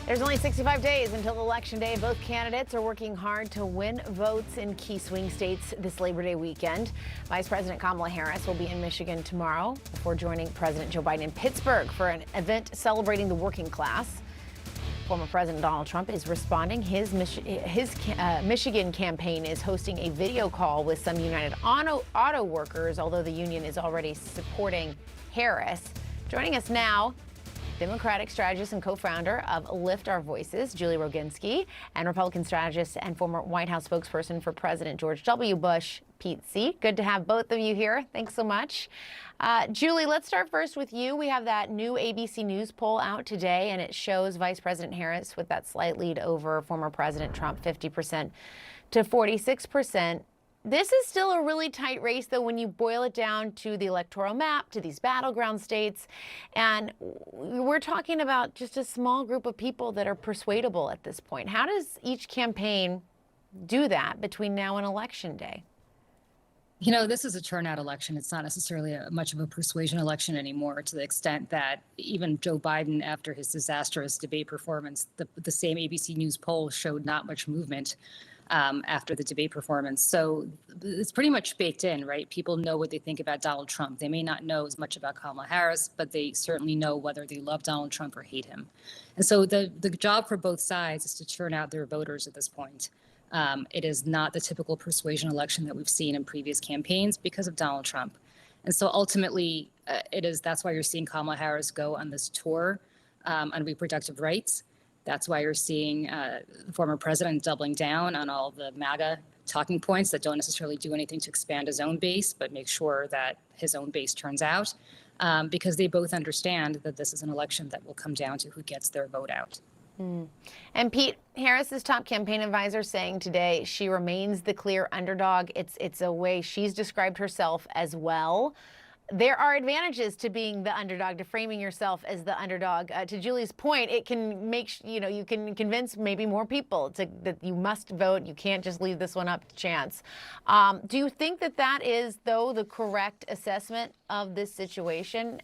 There's only 65 days until Election Day. Both candidates are working hard to win votes in key swing states this Labor Day weekend. Vice President Kamala Harris will be in Michigan tomorrow before joining President Joe Biden in Pittsburgh for an event celebrating the working class. Former President Donald Trump is responding. His Michigan campaign is hosting a video call with some United Auto workers, although the union is already supporting Harris. Joining us now, Democratic strategist and co-founder of Lift Our Voices, Julie Roginsky, and Republican strategist and former White House spokesperson for President George W. Bush, Pete C. Good to have both of you here. Thanks so much. Julie, let's start first with you. We have that new ABC News poll out today, and it shows Vice President Harris with that slight lead over former President Trump, 50% to 46%. This is still a really tight race, though, when you boil it down to the electoral map, to these battleground states. And we're talking about just a small group of people that are persuadable at this point. How does each campaign do that between now and Election Day? You know, this is a turnout election. It's not necessarily much of a persuasion election anymore, to the extent that even Joe Biden, after his disastrous debate performance, the same ABC News poll showed not much movement after the debate performance. So it's pretty much baked in, right? People know what they think about Donald Trump. They may not know as much about Kamala Harris, but they certainly know whether they love Donald Trump or hate him. And so the job for both sides is to turn out their voters at this point. It is not the typical persuasion election that we've seen in previous campaigns because of Donald Trump. And so ultimately, that's why you're seeing Kamala Harris go on this tour on reproductive rights. That's why you're seeing the former president doubling down on all the MAGA talking points that don't necessarily do anything to expand his own base, but make sure that his own base turns out, because they both understand that this is an election that will come down to who gets their vote out. And Pete, Harris's top campaign advisor saying today she remains the clear underdog. It's a way she's described herself as well. There are advantages to being the underdog, to framing yourself as the underdog. To Julie's point, it can make, you can convince maybe more people that you must vote. You can't just leave this one up to chance. Do you think that is, though, the correct assessment of this situation?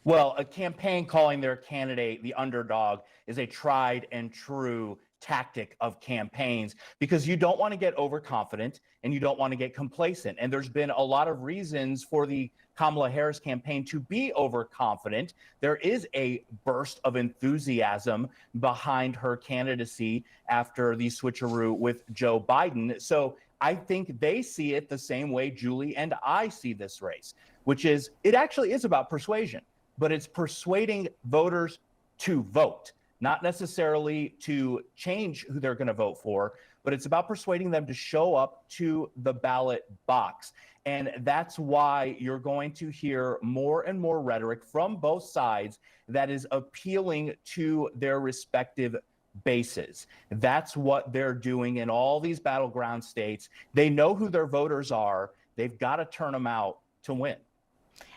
Well, a campaign calling their candidate the underdog is a tried and true tactic of campaigns, because you don't want to get overconfident and you don't want to get complacent. And there's been a lot of reasons for the Kamala Harris campaign to be overconfident. There is a burst of enthusiasm behind her candidacy after the switcheroo with Joe Biden. So I think they see it the same way Julie and I see this race, which is it actually is about persuasion, but it's persuading voters to vote. Not necessarily to change who they're going to vote for, but it's about persuading them to show up to the ballot box. And that's why you're going to hear more and more rhetoric from both sides that is appealing to their respective bases. That's what they're doing in all these battleground states. They know who their voters are. They've got to turn them out to win.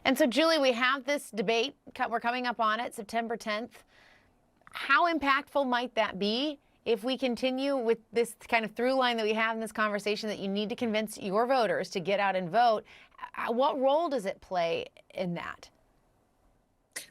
And so, Julie, we have this debate. We're coming up on it, September 10th. How impactful might that be if we continue with this kind of through line that we have in this conversation, that you need to convince your voters to get out and vote? What role does it play in that?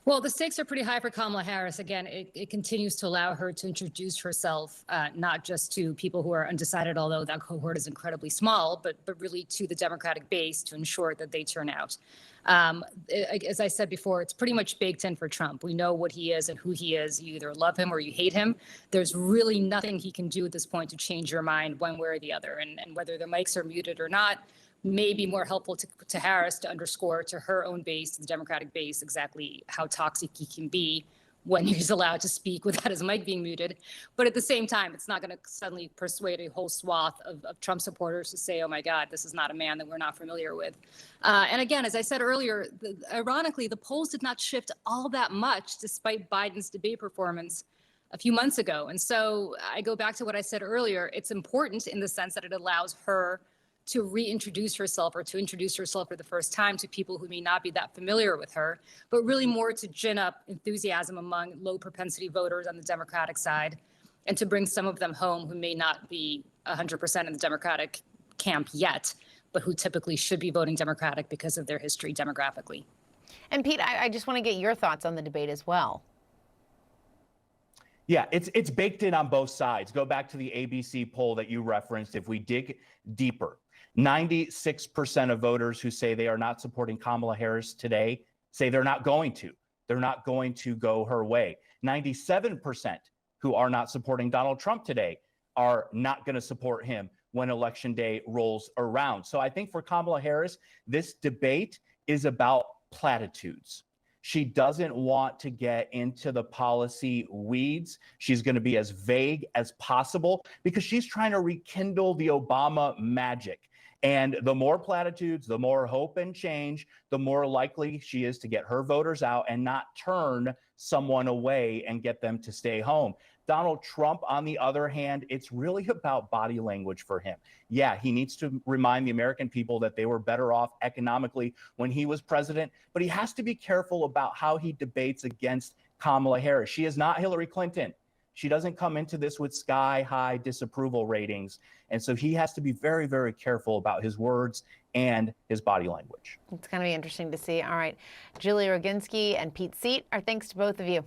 Well, the stakes are pretty high for Kamala Harris. Again, it continues to allow her to introduce herself, not just to people who are undecided, although that cohort is incredibly small, but really to the Democratic base to ensure that they turn out. As I said before, it's pretty much baked in for Trump. We know what he is and who he is. You either love him or you hate him. There's really nothing he can do at this point to change your mind one way or the other. And whether the mics are muted or not may be more helpful to Harris to underscore to her own base, the Democratic base, exactly how toxic he can be when he's allowed to speak without his mic being muted. But at the same time, it's not going to suddenly persuade a whole swath of Trump supporters to say, oh, my God, this is not a man that we're not familiar with. And again, as I said earlier, ironically, the polls did not shift all that much despite Biden's debate performance a few months ago. And so I go back to what I said earlier. It's important in the sense that it allows her to reintroduce herself or to introduce herself for the first time to people who may not be that familiar with her, but really more to gin up enthusiasm among low propensity voters on the Democratic side and to bring some of them home who may not be 100% in the Democratic camp yet, but who typically should be voting Democratic because of their history demographically. And Pete, I just want to get your thoughts on the debate as well. Yeah, it's baked in on both sides. Go back to the ABC poll that you referenced. If we dig deeper, 96% of voters who say they are not supporting Kamala Harris today say they're not going to. They're not going to go her way. 97% who are not supporting Donald Trump today are not going to support him when election day rolls around. So I think for Kamala Harris, this debate is about platitudes. She doesn't want to get into the policy weeds. She's going to be as vague as possible because she's trying to rekindle the Obama magic. And the more platitudes, the more hope and change, the more likely she is to get her voters out and not turn someone away and get them to stay home. Donald Trump, on the other hand, it's really about body language for him. Yeah, he needs to remind the American people that they were better off economically when he was president, but he has to be careful about how he debates against Kamala Harris. She is not Hillary Clinton. She doesn't come into this with sky-high disapproval ratings. And so he has to be very, very careful about his words and his body language. It's going to be interesting to see. All right. Julie Roginsky and Pete Seat, our thanks to both of you.